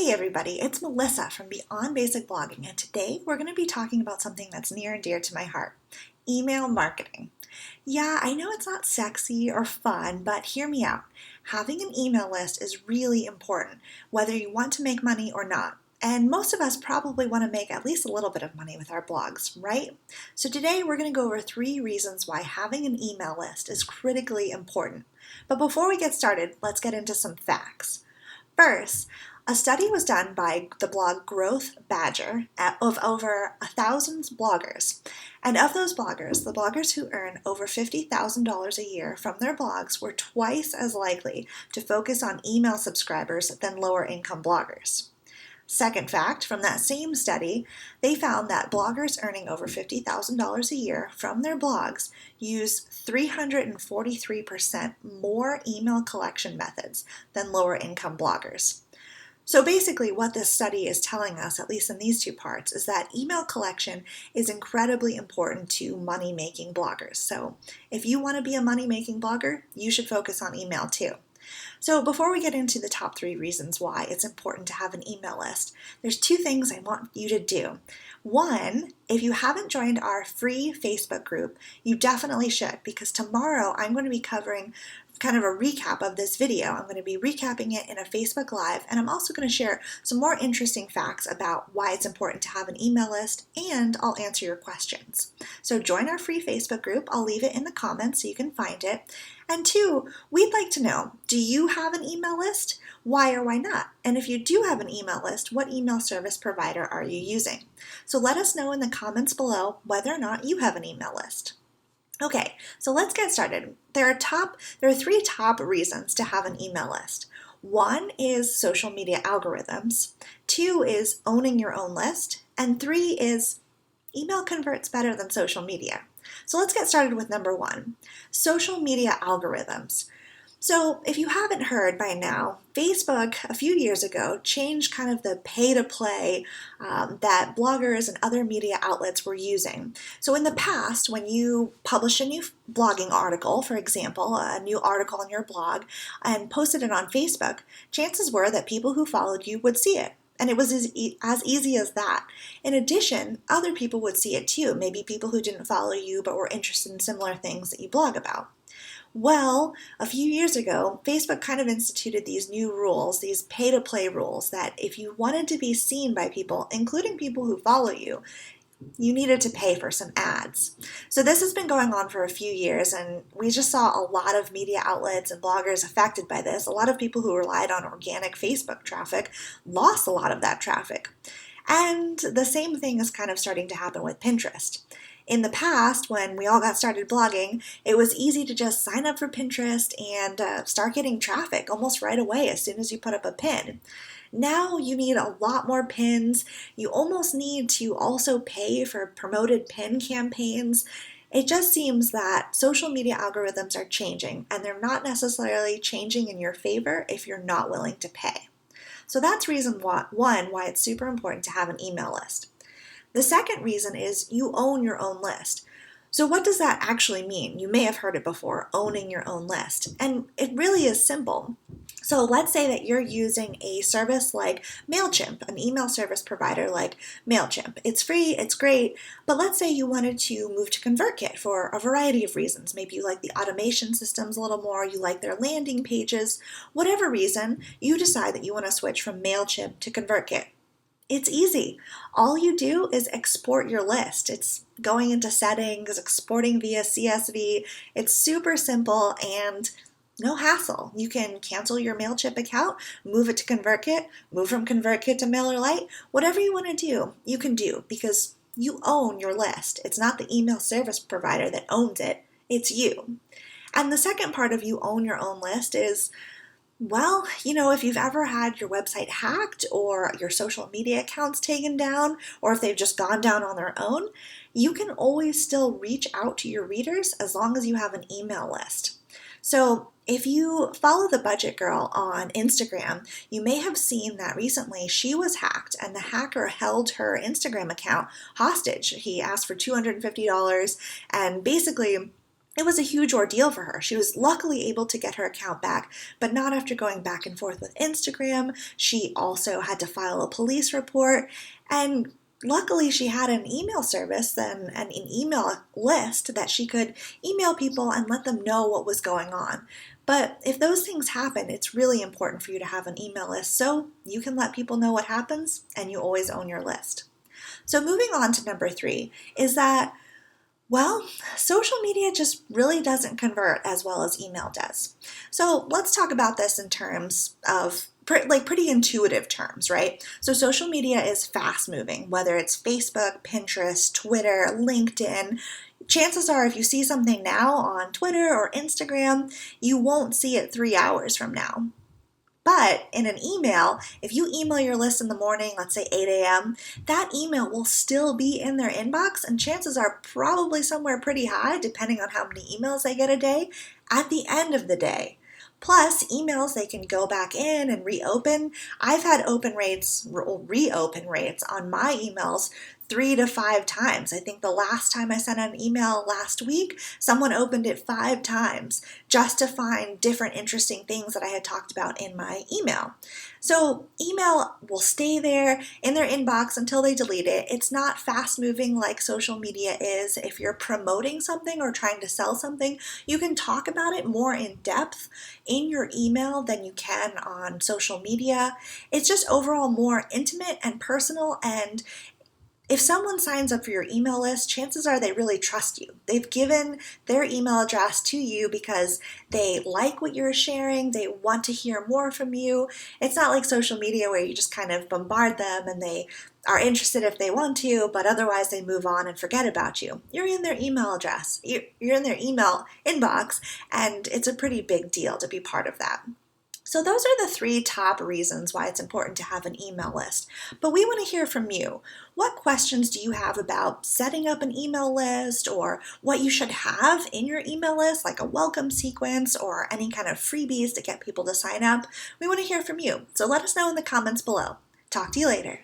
Hey everybody, it's Melissa from Beyond Basic Blogging, and today we're going to be talking about something that's near and dear to my heart, email marketing. Yeah, I know it's not sexy or fun, but hear me out. Having an email list is really important, whether you want to make money or not. And most of us probably want to make at least a little bit of money with our blogs, right? So today we're going to go over 3 reasons why having an email list is critically important. But before we get started, let's get into some facts. First, a study was done by the blog Growth Badger of over 1,000 bloggers. And of those bloggers, the bloggers who earn over $50,000 a year from their blogs were twice as likely to focus on email subscribers than lower income bloggers. Second fact, from that same study, they found that bloggers earning over $50,000 a year from their blogs use 343% more email collection methods than lower income bloggers. So basically what this study is telling us, at least in these 2 parts, is that email collection is incredibly important to money-making bloggers. So if you want to be a money-making blogger, you should focus on email too. So before we get into the top 3 reasons why it's important to have an email list, there's 2 things I want you to do. One, if you haven't joined our free Facebook group, you definitely should, because tomorrow I'm going to be covering kind of a recap of this video. I'm going to be recapping it in a Facebook Live, and I'm also going to share some more interesting facts about why it's important to have an email list, and I'll answer your questions. So join our free Facebook group. I'll leave it in the comments so you can find it. And 2, we'd like to know, do you have an email list? Why or why not? And if you do have an email list, what email service provider are you using? So let us know in the comments below whether or not you have an email list. Okay, so let's get started. There are 3 top reasons to have an email list. 1 is social media algorithms, 2 is owning your own list, and 3 is email converts better than social media. So let's get started with number 1, social media algorithms. So if you haven't heard by now, Facebook a few years ago changed kind of the pay-to-play that bloggers and other media outlets were using. So in the past, when you published a new blogging article, for example, a new article on your blog, and posted it on Facebook, chances were that people who followed you would see it. And it was as easy as that. In addition, other people would see it too, maybe people who didn't follow you but were interested in similar things that you blog about. Well, a few years ago, Facebook kind of instituted these new rules, these pay-to-play rules, that if you wanted to be seen by people, including people who follow you, you needed to pay for some ads. So this has been going on for a few years, and we just saw a lot of media outlets and bloggers affected by this. A lot of people who relied on organic Facebook traffic lost a lot of that traffic. And the same thing is kind of starting to happen with Pinterest. In the past, when we all got started blogging, it was easy to just sign up for Pinterest and start getting traffic almost right away as soon as you put up a pin. Now you need a lot more pins. You almost need to also pay for promoted pin campaigns. It just seems that social media algorithms are changing, and they're not necessarily changing in your favor if you're not willing to pay. So that's reason 1 why it's super important to have an email list. The second reason is you own your own list. So what does that actually mean? You may have heard it before, owning your own list. And it really is simple. So let's say that you're using a service like MailChimp, an email service provider like MailChimp. It's free, it's great, but let's say you wanted to move to ConvertKit for a variety of reasons. Maybe you like the automation systems a little more, you like their landing pages, whatever reason, you decide that you want to switch from MailChimp to ConvertKit. It's easy. All you do is export your list. It's going into settings, exporting via CSV. It's super simple and no hassle. You can cancel your MailChimp account, move it to ConvertKit, move from ConvertKit to MailerLite. Whatever you want to do, you can do because you own your list. It's not the email service provider that owns it. It's you. And the second part of you own your own list is, well, if you've ever had your website hacked or your social media accounts taken down, or if they've just gone down on their own, you can always still reach out to your readers as long as you have an email list. So if you follow the Budget Girl on Instagram, you may have seen that recently she was hacked and the hacker held her Instagram account hostage. He asked for $250 and basically It was a huge ordeal for her. She was luckily able to get her account back, but not after going back and forth with Instagram. She also had to file a police report, and luckily she had an email service and an email list that she could email people and let them know what was going on. But if those things happen, it's really important for you to have an email list so you can let people know what happens and you always own your list. So moving on to number 3 is that, well, social media just really doesn't convert as well as email does. So let's talk about this in terms of pretty intuitive terms, right? So social media is fast moving, whether it's Facebook, Pinterest, Twitter, LinkedIn. Chances are if you see something now on Twitter or Instagram, you won't see it 3 hours from now. But in an email, if you email your list in the morning, let's say 8 a.m., that email will still be in their inbox, and chances are probably somewhere pretty high, depending on how many emails they get a day, at the end of the day. Plus, emails they can go back in and reopen. I've had reopen rates on my emails 3 to 5 times. I think the last time I sent an email last week, someone opened it 5 times just to find different interesting things that I had talked about in my email. So email will stay there in their inbox until they delete it. It's not fast moving like social media is. If you're promoting something or trying to sell something, you can talk about it more in depth in your email than you can on social media. It's just overall more intimate and personal, and if someone signs up for your email list, chances are they really trust you. They've given their email address to you because they like what you're sharing, they want to hear more from you. It's not like social media where you just kind of bombard them and they are interested if they want to, but otherwise they move on and forget about you. You're in their email address, you're in their email inbox, and it's a pretty big deal to be part of that. So those are the 3 top reasons why it's important to have an email list. But we want to hear from you. What questions do you have about setting up an email list, or what you should have in your email list, like a welcome sequence or any kind of freebies to get people to sign up? We want to hear from you. So let us know in the comments below. Talk to you later.